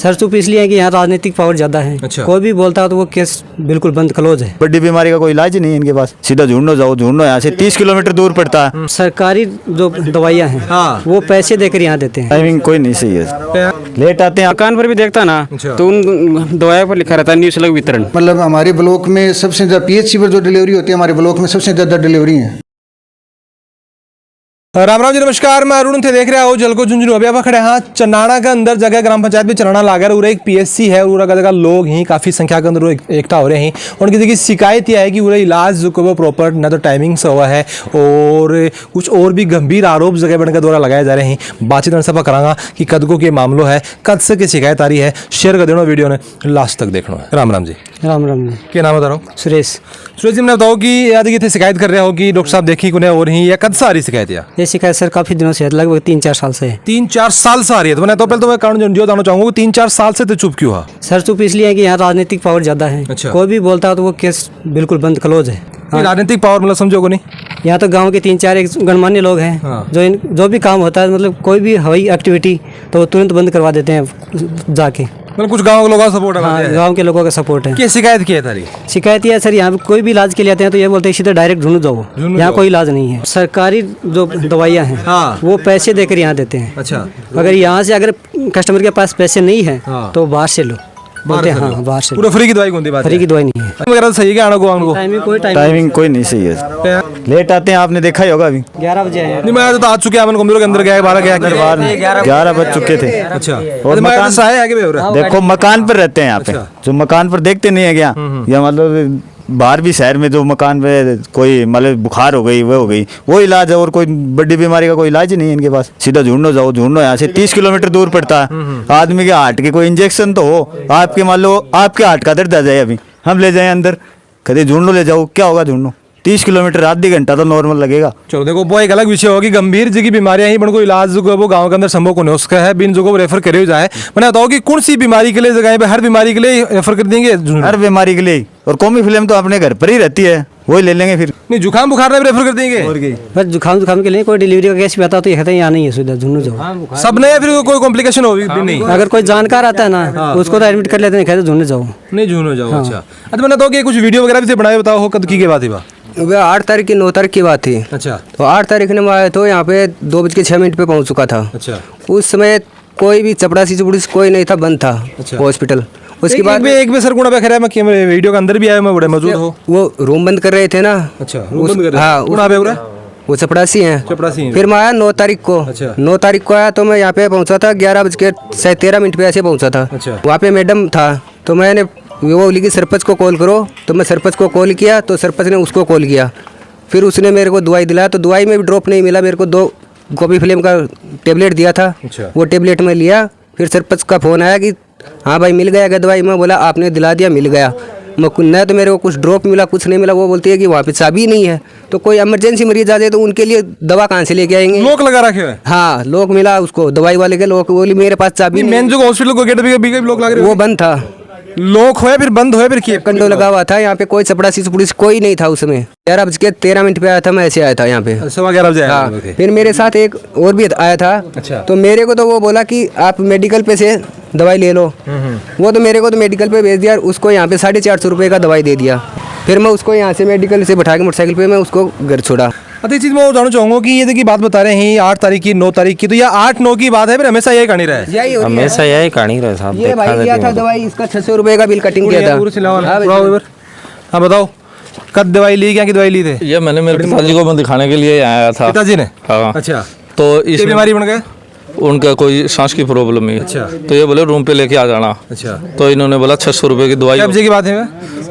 Sir चुप इसलिए है कि यहाँ राजनीतिक पावर ज्यादा है। अच्छा। कोई भी बोलता है तो वो केस बिल्कुल बंद क्लोज है। बड़ी बीमारी का कोई इलाज नहीं है इनके पास। सीधा झुंडो जाओ, झुंडो यहाँ से 30 किलोमीटर दूर पड़ता है। सरकारी जो दवाइयाँ हैं हाँ। वो पैसे देकर यहाँ देते हैं। टाइमिंग कोई नहीं सही है, लेट आते हैं। दुकान पर भी देखता ना अच्छा। तो उन दवाइयों पर लिखा रहता है निःशुल्क वितरण। मतलब हमारे ब्लॉक में सबसे ज़्यादा पीएचसी पर जो डिलीवरी होती है, हमारे ब्लॉक में सबसे ज़्यादा डिलीवरी है। राम राम जी, नमस्कार। मैं अरुण थे, देख रहे हो जलको झुंझुनू। अभी आप खड़े हाँ चन्नाड़ा के अंदर जगह ग्राम पंचायत में चन्नाड़ा लागर उरे एक पीएचसी है। उरा का जगह लोग ही काफ़ी संख्या के अंदर एकठा हो रहे हैं। उनकी देखिए शिकायत यह है कि उरे इलाज जो वो प्रॉपर ना तो टाइमिंग से हुआ है और कुछ और भी गंभीर आरोप जगह बन के द्वारा लगाए जा रहे हैं। बातचीत सभा करांगा कि कद को के मामलो है, कद से की शिकायत आ रही है। शेयर कर देना वीडियो ने, लास्ट तक देखना है। राम राम जी। राम राम जी। क्या नाम बता रहा हूँ? सुरेश। सुरेश जी, मैंने बताओ कि याद कि शिकायत कर रहे हो कि डॉक्टर साहब देखी कुने और ही या कद से आ रही शिकायत? या ये शिकायत सर काफी दिनों से है, लगभग 3-4 साल से है। 3-4 साल से आ रही है। तो मैंने तो पहले तो मैं कारण जो जानना चाहूंगा 3-4 साल से तो चुप क्यों है? सर चुप इसलिए है कि यहाँ राजनीतिक पावर ज्यादा है। अच्छा। कोई भी बोलता है तो वो केस बिल्कुल बंद क्लोज है। ये राजनीतिक पावर मतलब समझोगे नहीं? यहाँ तो गांव के 3-4 एक गणमान्य लोग हैं। हाँ। जो भी काम होता है, मतलब कोई भी हवाई एक्टिविटी तो वो तुरंत बंद करवा देते हैं जाके। मतलब कुछ गांव के लोगों का सपोर्ट है? हाँ, गांव के लोगों का सपोर्ट है। क्या शिकायत की है तारी? शिकायत ये है सर, यहाँ पे कोई भी इलाज के लिए आते हैं तो ये बोलते हैं सीधे डायरेक्ट ढूंढ जाओ, ढूंढ यहाँ जाओ। कोई इलाज नहीं है। सरकारी जो दवाइयाँ हैं हाँ। वो पैसे देकर यहाँ देते हैं। अच्छा। अगर यहाँ से अगर कस्टमर के पास पैसे नहीं है हाँ। तो बाहर से लो, बोलते हैं हाँ बाहर से पूरा फ्री की दवाई कौन दी बात? फ्री की दवाई नहीं है। वगैरह तो सही है क्या? आना को आना टाइमिंग कोई नहीं सही है, लेट आते हैं। आपने देखा ही होगा अभी 11 बजे है। नहीं, मैं तो आ चुके हैं कंप्यूटर के अंदर गया 12 गया 11 बज चुके थे। अच्छा। और मैं मकान तो आगे भी हो रहा है। देखो मकान पर रहते हैं यहाँ पे, अच्छा। जो मकान पर देखते नहीं है क्या, या मतलब बाहर भी शहर में जो मकान पे कोई मतलब बुखार हो गई वो हो गई, वो इलाज है। और कोई बड़ी बीमारी का कोई इलाज नहीं है इनके पास। सीधा झुंडो जाओ, झुंडो यहाँ से 30 किलोमीटर दूर पड़ता है। आदमी के हार्ट के कोई इंजेक्शन तो हो, आपके मान लो आपके हार्ट का दर्द आ जाए, अभी हम ले जाए अंदर, कभी झुंडो ले जाओ, क्या होगा झुंडो? 30 किलोमीटर आधी घंटा तो नॉर्मल लगेगा। चलो देखो, वो एक अलग विषय होगी। गंभीर जी की बीमारियां ही को इलाज जो है वो गांव के अंदर संभव को नहीं उसका है, बिन जो को रेफर करे जाए। मैंने बताओ कि कौन सी बीमारी के लिए जगह पे हर बीमारी के लिए रेफर कर देंगे? हर बीमारी के लिए। और कॉमी फिल्म तो अपने घर पर ही रहती है, वही ले लेंगे फिर। नहीं, जुकाम बुखार में भी रेफर कर देंगे? और बस जुकाम के लिए कोई डिलीवरी का केस भी आता तो ये कहते हैं यहाँ नहीं है, सीधा ढूंढ जाओ। सब नहीं, फिर कोई कॉम्प्लिकेशन होगी भी नहीं? अगर कोई जानकार आता है ना उसको तो एडमिट कर लेते हैं, कहते ढूंढ जाओ। नहीं झूनो जाओ। अच्छा। अच्छा, मैंने बताओ कि कुछ वीडियो वगैरह भी से बनाए, बताओ हो कद की बात है? वह 8 तारीख की 9 तारीख की बात थी। अच्छा। तो 8 तारीख ने मैं आया तो यहाँ पे 2:06 पे पहुँच चुका था। अच्छा। उस समय कोई भी चपड़ासी चुपड़ीसी कोई नहीं था, बंद था अच्छा। हॉस्पिटल। उसके बाद एक भी सर गुणा पे खड़ा है, मैं वीडियो के अंदर भी आया, मैं बड़े मौजूद हो। वो रूम बंद कर रहे थे ना। अच्छा, रूम बंद कर रहे थे। हाँ, गुणा पे पूरा वो चपड़ासी हैं। चपड़ासी हैं। फिर मैं आया 9 तारीख को। अच्छा। 9 तारीख को आया तो मैं यहाँ पे पहुँचा था 11:13 पे ऐसे पहुँचा था। अच्छा। वहाँ पे मैडम था तो मैंने वो बोली कि सरपंच को कॉल करो, तो मैं सरपंच को कॉल किया तो सरपंच ने उसको कॉल किया। फिर उसने मेरे को दवाई दिलाया तो दवाई में भी ड्रॉप नहीं मिला मेरे को। 2 कॉपी फिल्म का टेबलेट दिया था। अच्छा। वो टेबलेट में लिया। फिर सरपंच का फ़ोन आया कि हाँ भाई मिल गया क्या दवाई? मैं बोला आपने दिला दिया, मिल गया। न तो मेरे को कुछ ड्रॉप मिला, कुछ नहीं मिला। वो बोलती है कि वहाँ पे चाबी नहीं है, तो कोई इमरजेंसी मरीज आ जाए तो उनके लिए दवा कहाँ से लेके आएंगे? लोक लगा रखे हैं। हाँ, लोक मिला उसको, दवाई वाले के लोक। बोली मेरे पास चाबी नहीं। मेन जो हॉस्पिटल को गेट भी लोग लग रहे वो बंद था, लोग हुए फिर बंद हुए, फिर किए कंडो लगा हुआ था। यहाँ पे कोई चपड़ासी चुपड़ीसी कोई नहीं था उसमें। 11:13 पे आया था मैं, ऐसे आया था यहाँ पे। 11:15 बजे आया। हाँ, फिर मेरे साथ एक और भी आया था। अच्छा। तो मेरे को तो वो बोला कि आप मेडिकल पे से दवाई ले लो। वो तो मेरे को तो मेडिकल पे भेज दिया, उसको यहाँ पे 450 रुपये का दवाई दे दिया। फिर मैं उसको यहाँ से मेडिकल से बैठा के मोटरसाइकिल पे मैं उसको घर छोड़ा। अच्छा, चीज मैं जानना चाहूंगा कि ये देखिए बात बता रहे हैं 8 तारीख की 9 तारीख की, तो यह 8-9 की बात है, फिर हमेशा यही कहानी रहे? यही हमेशा यही कहानी रहे साहब। ये भाई लिया था दवाई, इसका 600 रुपये का बिल कटिंग किया था। हाँ बताओ, कब दवाई ली, क्या की दवाई ली थे? ये मैंने मेरे पिताजी को मैं दिखाने के लिए आया था। पिताजी ने? हाँ। अच्छा। तो इस इस बीमारी बन गए? उनका कोई सांस की प्रॉब्लम है। अच्छा। तो ये बोले रूम पे लेके आ जाना। अच्छा। तो इन्होंने बोला 600 रुपये की दवाई। कब बजे की बात है?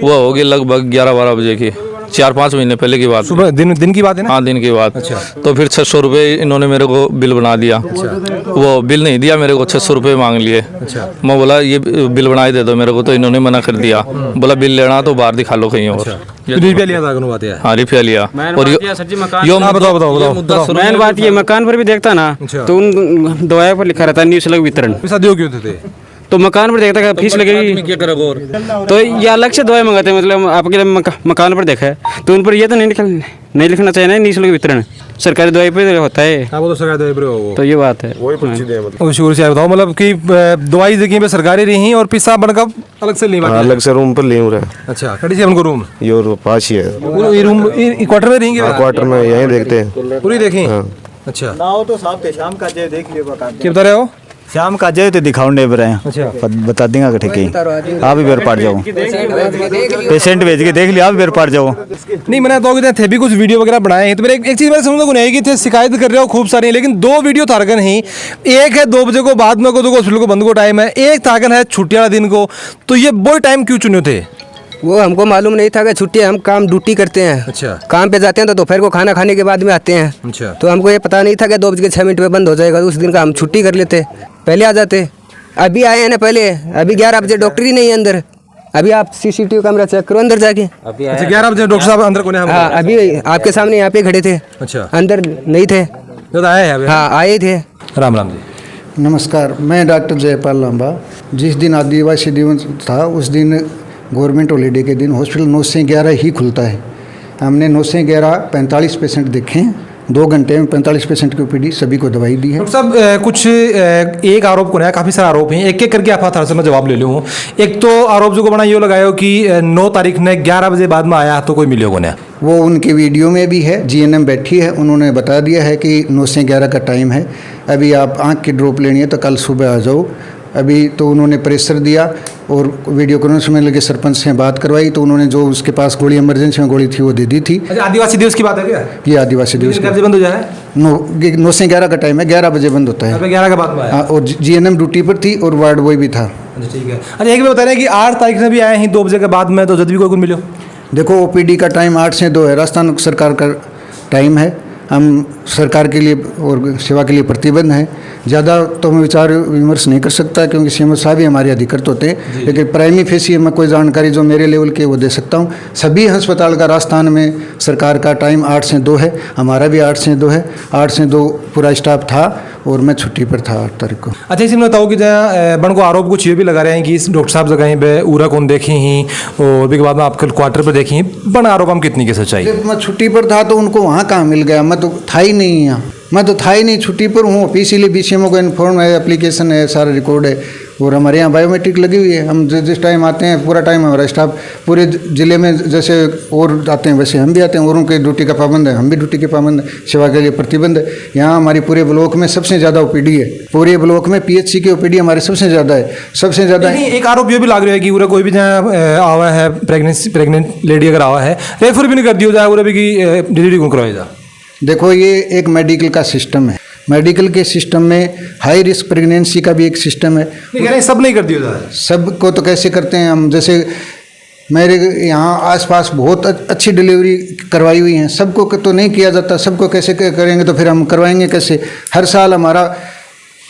वो होगी लगभग 11-12 बजे की, 4-5 महीने पहले की बात। सुबह दिन की बात है ना? हाँ, दिन की बात। अच्छा। तो फिर 600 रुपये इन्होंने मेरे को बिल बना दिया। अच्छा। वो बिल नहीं दिया मेरे को, 600 रुपये मांग लिए। अच्छा। मैं बोला ये बिल बनाई दे दो मेरे को, तो इन्होंने मना कर दिया। बोला बिल लेना तो बाहर दिखा लो कहीं और। रुपया लिया था? बात है। हाँ, रुपया लिया। और बताओ। मैन बात ये मकान पर भी देखता ना तो उन दवाइयों पर लिखा रहता है निःशुल्क वितरण। शादियों क्यों थे? तो मकान पर देखता है फीस लगेगी, तो ये अलग से दवाई मंगाते हैं। मतलब आपके मकान पर देखा है तो उन पर ये तो नहीं लिखना चाहिए ना निःशुल्क वितरण। सरकारी दवाई पे होता है, हाँ वो तो सरकारी दवाई पर हो तो ये बात है। वो शुरू से बताओ मतलब कि दवाई जगह पे सरकारी रही और पेशाब बनका अलग से नहीं बाकी अलग से रूम पर ले रहे। अच्छा कड़ी से उनको रूम ये और पास ही है, ये रूम क्वार्टर में रहेंगे क्वार्टर में यहीं देखते हैं। पूरी देखें अच्छा ना हो तो साहब थे शाम का जे देख लियो क्या बता रहे हो शाम का जे तो दिखाओ नहीं रहे हैं। अच्छा बता देंगे कि ठीक है आप भी बेर पाट जाओ, पेशेंट भेज के देख लिया आप भी बेर पाट जाओ। नहीं मैंने तो कि थे भी कुछ वीडियो वगैरह बनाए हैं तो मेरे एक चीज़ मैंने समझ को नहीं है कि थे शिकायत कर रहे हो खूब सारी, लेकिन दो वीडियो थारगन ही, एक है 2 बजे को बाद में को तो हॉस्पिटल को बंद को टाइम है, एक थारगन है छुट्टी वाला दिन को, तो ये वो टाइम क्यों चुने थे? वो हमको मालूम नहीं था कि छुट्टी, हम काम ड्यूटी करते हैं। अच्छा काम पे जाते हैं तो दोपहर को खाना खाने के बाद में आते हैं। अच्छा तो हमको ये पता नहीं था कि 2:06 में बंद हो जाएगा, तो उस दिन का हम छुट्टी कर लेते, पहले आ जाते। अभी आए हैं ना पहले, अभी 11 बजे डॉक्टर ही नहीं है अंदर। अभी आप CCTV कैमरा चेक करो अंदर जाके। अच्छा 11 बजे डॉक्टर साहब अंदर कौन है? हाँ अभी आपके सामने यहाँ पे खड़े थे, अच्छा अंदर नहीं थे। जो आए हैं अभी? हाँ आए थे। राम राम जी। नमस्कार, मैं डॉक्टर जयपाल लांबा। जिस दिन आदिवासी दिवस था उस दिन गवर्नमेंट हॉलीडे के दिन हॉस्पिटल 9 से 11 ही खुलता है। हमने 9 से 11 45 पेशेंट देखे, 2 घंटे में 45 पेशेंट की OPD, सभी को दवाई दी है। डॉक्टर साहब कुछ एक आरोप को नया काफ़ी सारे आरोप हैं, एक एक करके आप थोड़ा सा मैं जवाब ले लूँ। एक तो आरोप जो को बना ये लगाया हो कि 9 तारीख ने 11 बजे बाद में आया तो कोई मिले हो नया, वो उनके वीडियो में भी है, GNM बैठी है, उन्होंने बता दिया है कि 9 से 11 का टाइम है, अभी आप आँख की ड्रॉप लेनी है तो कल सुबह आ जाओ। अभी तो उन्होंने प्रेशर दिया और वीडियो कॉन्फ्रेंस में लेके सरपंच से बात करवाई, तो उन्होंने जो उसके पास गोली इमरजेंसी में गोली थी वो दे दी थी। अच्छा आदिवासी दिवस की बात है क्या? ये आदिवासी दिवस कितने बजे बंद हो जाए? 9 से 11 का टाइम है, 11 बजे बंद होता है। 11 के बाद में आया? हाँ, और GNM ड्यूटी पर थी और वार्ड बॉय भी था। अच्छा ठीक है। अच्छा एक बात बता रहे हैं कि 8 तारीख में भी आए हैं 2 बजे के बाद में, तो जब भी कोई मिलो? देखो OPD का टाइम 8 से 2 है, राजस्थान सरकार का टाइम है। हम सरकार के लिए और सेवा के लिए प्रतिबद्ध हैं। ज़्यादा तो मैं विचार विमर्श नहीं कर सकता क्योंकि CM साहब ही हमारे अधिकृत होते हैं, लेकिन प्राइमरी फेसी मैं कोई जानकारी जो मेरे लेवल के वो दे सकता हूँ। सभी अस्पताल का राजस्थान में सरकार का टाइम 8 से 2 है, हमारा भी 8 से 2 है। 8 से 2 पूरा स्टाफ था और मैं छुट्टी पर था 8 तारीख को। अच्छा इसी में बताओ कि जहाँ बन को आरोप कुछ ये भी लगा रहे हैं कि इस डॉक्टर साहब जगह पे उरा कौन देखी ही और भी के बाद में आपके क्वार्टर पर देखी, बन आरोप हम कितनी की सच्चाई? जब मैं छुट्टी पर था तो उनको वहाँ कहाँ मिल गया, मैं तो था ही नहीं यहाँ, मैं तो था ही नहीं, छुट्टी पर हूँ। इसीलिए BCMO को इन्फॉर्म है, एप्लीकेशन है, सारा रिकॉर्ड है और हमारे यहाँ बायोमेट्रिक लगी हुई है। हम जिस टाइम आते हैं पूरा टाइम हमारा स्टाफ पूरे ज़िले में जैसे और आते हैं वैसे हम भी आते हैं, और उनके ड्यूटी का पाबंद है, हम भी ड्यूटी के पाबंद है, सेवा के लिए प्रतिबंध है। यहाँ हमारी पूरे ब्लॉक में सबसे ज़्यादा OPD है, पूरे ब्लॉक में PHC की OPD हमारे सबसे ज़्यादा है, सबसे ज़्यादा। एक आरोप ये भी लग रहा है कि पूरा कोई भी जहाँ आवा है प्रेग्नेंट लेडी अगर आवा है रेफर भी नहीं कर दिया जाए पूरा भी कि डिलीवरी कौन करवाई जा? देखो ये एक मेडिकल का सिस्टम है, मेडिकल के सिस्टम में हाई रिस्क प्रेगनेंसी का भी एक सिस्टम है। नहीं कह रहे सब नहीं कर दिया जाए, सबको तो कैसे करते हैं हम, जैसे मेरे यहाँ आसपास बहुत अच्छी डिलीवरी करवाई हुई हैं, सबको तो नहीं किया जाता, सबको कैसे करेंगे तो फिर हम करवाएंगे कैसे? हर साल हमारा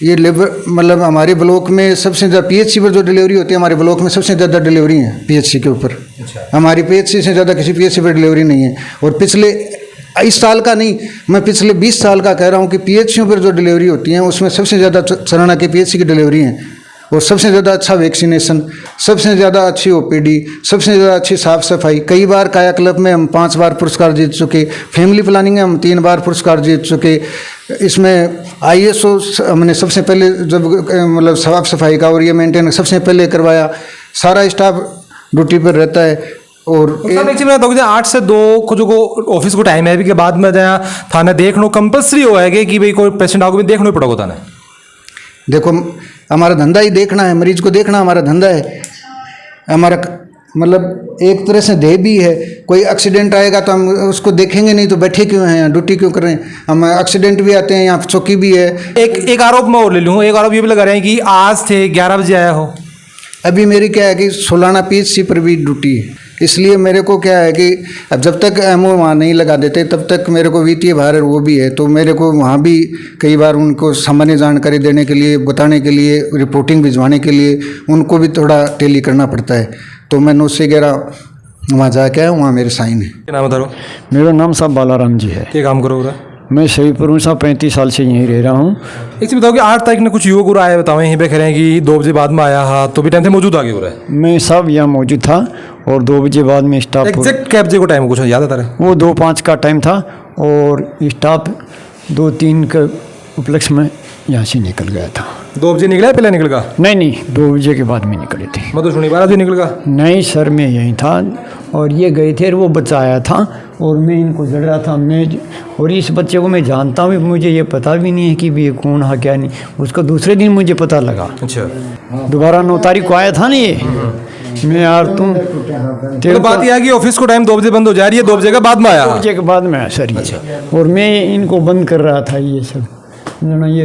ये लेबर मतलब हमारे ब्लॉक में सबसे ज़्यादा PHC पर जो डिलीवरी होती है, हमारे ब्लॉक में सबसे ज़्यादा डिलीवरी है PHC के ऊपर। हमारी PHC से ज़्यादा किसी PHC पर डिलीवरी नहीं है। और पिछले इस साल का नहीं, मैं पिछले 20 साल का कह रहा हूँ कि PHCों पर जो डिलीवरी होती हैं उसमें सबसे ज़्यादा सराहना की PHC की डिलीवरी है, और सबसे ज़्यादा अच्छा वैक्सीनेशन, सबसे ज़्यादा अच्छी OPD, सबसे ज़्यादा अच्छी साफ़ सफाई। कई बार काया क्लब में हम 5 बार पुरस्कार जीत चुके, फैमिली प्लानिंग में हम 3 बार पुरस्कार जीत चुके। इसमें ISO हमने सबसे पहले जब मतलब साफ़ सफाई का और ये मेंटेन सबसे पहले करवाया, सारा स्टाफ ड्यूटी पर रहता है। और सब एक चीज मैं बताऊँ 8 से 2 को जो ऑफिस को टाइम है अभी के बाद में जहाँ थाना देखना कंपल्सरी हो है कि भाई कोई पेशेंट आओगे देखना ही पड़ेगा थाना। देखो हमारा धंधा ही देखना है, मरीज को देखना हमारा धंधा है, हमारा मतलब एक तरह से ध्येय भी है। कोई एक्सीडेंट आएगा तो हम उसको देखेंगे नहीं तो बैठे क्यों हैं यहाँ, ड्यूटी क्यों कर रहे हैं? हम एक्सीडेंट भी आते हैं, यहाँ चौकी भी है। एक आरोप मैं और ले लूँ, एक आरोप ये भी लगा रहे हैं कि आज थे 11 बजे आया हो। अभी मेरी क्या है कि सोलाना PHC पर भी ड्यूटी है, इसलिए मेरे को क्या है कि अब जब तक MO वहाँ नहीं लगा देते तब तक मेरे को वित्तीय भार वो भी है, तो मेरे को वहाँ भी कई बार उनको सामान्य जानकारी देने के लिए, बताने के लिए, रिपोर्टिंग भिजवाने के लिए उनको भी थोड़ा टेली करना पड़ता है। तो मैं 9 से 11 वहाँ जाके आया, वहाँ मेरे साइन है। क्या नाम बता रहा हूँ? मेरा नाम साहब बालाराम जी है। क्या काम करो रहा? मैं शहीपुर हूँ साहब, 35 साल से यहीं रह रहा हूँ। एक चीज बताओ कि 8 तारीख ने कुछ युवक और आए बताओ यहीं पे कह रहे हैं कि 2 बजे बाद में आया हा तो भी टाइम से मौजूद आगे हो रहा है। मैं साहब यहाँ मौजूद था और 2 बजे बाद में स्टाफ एग्जैक्ट कैब जे को टाइम कुछ याद आता है? वो 2:05 का टाइम था और स्टाफ 2-3 के उपलक्ष्य में यहाँ से निकल गया था। 2 बजे निकला पहले निकल गया? नहीं 2 बजे के बाद में निकले थे। मैं तो सुनी 12 बजे निकल गया। नहीं सर, मैं यहीं था और ये गए थे और वो बच्चा आया था और मैं इनको जड़ रहा था। मैं और इस बच्चे को मैं जानता हूँ, मुझे ये पता भी नहीं है कि ये कौन है क्या नहीं। उसका दूसरे दिन मुझे पता लगा। अच्छा, दोबारा 9 तारीख को आया था ना ये। मैं यार तुम तो बात यह है कि ऑफिस को टाइम 2 बजे बंद हो जा रही है, 2 बजे के बाद में आया। 2 बजे के बाद में आया सर ये। और मैं इनको बंद कर रहा था, ये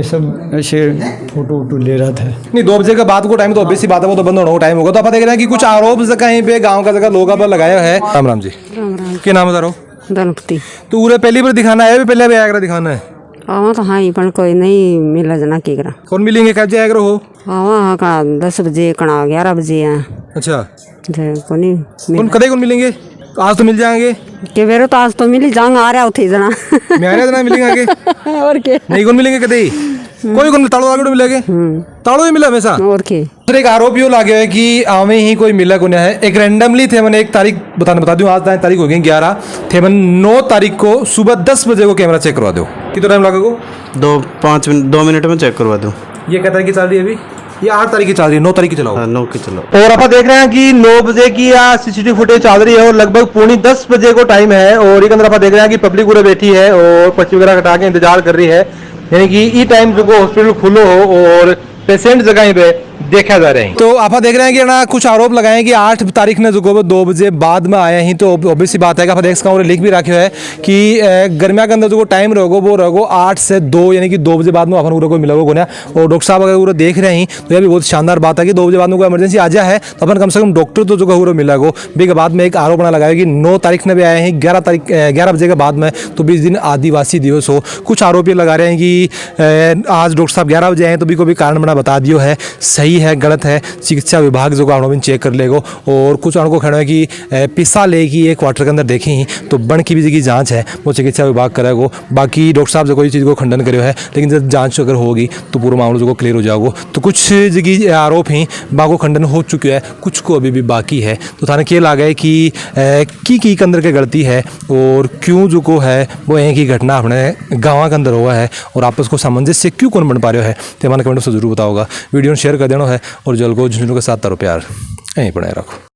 सब ऐसे फोटो ले रहा था। नहीं, 2 बजे के बाद को टाइम तो ऑब्वियस सी बात है, वो तो बंद होने को टाइम होगा। तो आप देख रहे हैं कि कुछ आरोप कहीं पे गांव का जगह लोग लगाया है। राम राम जी, क्या नाम बता रहा हूँ? दलपति तो पूरे पहली बार दिखाना है, पहले भी आया दिखाना है? आवा तो हाँ पण कोई नहीं मिला जना की करा। कौन मिलेंगे, कब जाया करो हो? आवा हाँ का 10 बजे कणा 11 बजे है। अच्छा, कोनी कौन कदे कौन मिलेंगे? आज तो मिल जाएंगे के बेरो तो आज तो मिली जाऊंगा, आ रहा उठे जना मैं आ रहा जना मिलेंगे आगे और के नहीं कौन मिलेंगे कदे कोई कौन ताड़ो आगे मिलेंगे ताड़ो ही मिला हमेशा और के। फिर एक आरोप यो लागे है कि आवे ही कोई मिला को है। एक रैंडमली थे मैंने एक तारीख बता दूं, आज तारीख हो गई 11 थे मन 9 तारीख को सुबह 10 बजे को कैमरा चेक करवा दो। कितना टाइम लगा को? 2 मिनट में चेक करवा दूँ। ये क्या तारीख की चल रही है अभी? ये 8 तारीख की चल रही है, 9 तारीख की चलाओ। 9 की चलो। और आप देख रहे हैं कि 9 बजे की या सीसीटीवी फुटेज चल रही है और लगभग 9:45 बजे को टाइम है। और एक अंदर आप देख रहे हैं कि पब्लिक पूरे बैठी है और पर्ची वगैरह कटा के इंतजार कर रही है, यानी कि ई टाइम जो हॉस्पिटल खुलो हो और पेशेंट जगह पे देखा जा रहे हैं। तो आप देख रहे हैं कि ना कुछ आरोप लगाए कि 8 तारीख ने जो 2 बजे बाद में आए हैं। तो ऑब्वियस सी बात है कि आप देख सकते हैं, लिख भी रखे है कि गर्मिया के अंदर जो टाइम रहेगा वो रहेगा 8 से 2, यानी कि 2 बजे बाद में अपन पूरा कोई मिलेगा कोने। और डॉक्टर साहब अगर पूरा देख रहे हैं तो यह भी बहुत शानदार बात है कि 2 बजे बाद में कोई इमरजेंसी आ जाए है तो अपन कम से कम डॉक्टर तो जो पूरा मिलेगा। भी के बाद में एक आरोप बना लगाया कि 9 तारीख ने भी आए हैं 11 बजे के बाद में, तो 20 दिन आदिवासी दिवस हो। कुछ आरोप ये लगा रहे हैं कि आज डॉक्टर साहब 11 बजे आए तो भी कोई कारण बना बता दियो है, सही है गलत है चिकित्सा विभाग जो आणो भी चेक कर लेगो। और कुछ आणो को कहना है कि पिसा लेगी एक क्वार्टर के अंदर देखी तो बन की भी जगह जांच है वो चिकित्सा विभाग करेगो। बाकी डॉक्टर साहब जो कोई चीज़ को खंडन करो है, लेकिन जब जांच अगर होगी तो पूरा मामला जो क्लियर हो जाएगा। तो कुछ जगह आरोप ही बागो खंडन हो चुके हैं, कुछ को अभी भी बाकी है। तो थाने के लगा है कि की के अंदर के गलती है और क्यों जो को है वो एक ही घटना अपने गाँव के अंदर हुआ है और आपस को सामंजस्य क्यों कौन बन पा रहे है तो हमारे कमेंट से जरूर बताओगा। वीडियो शेयर कर देना है और जल को झुंझुनों के साथ तारो प्यार यहीं बनाए रखो।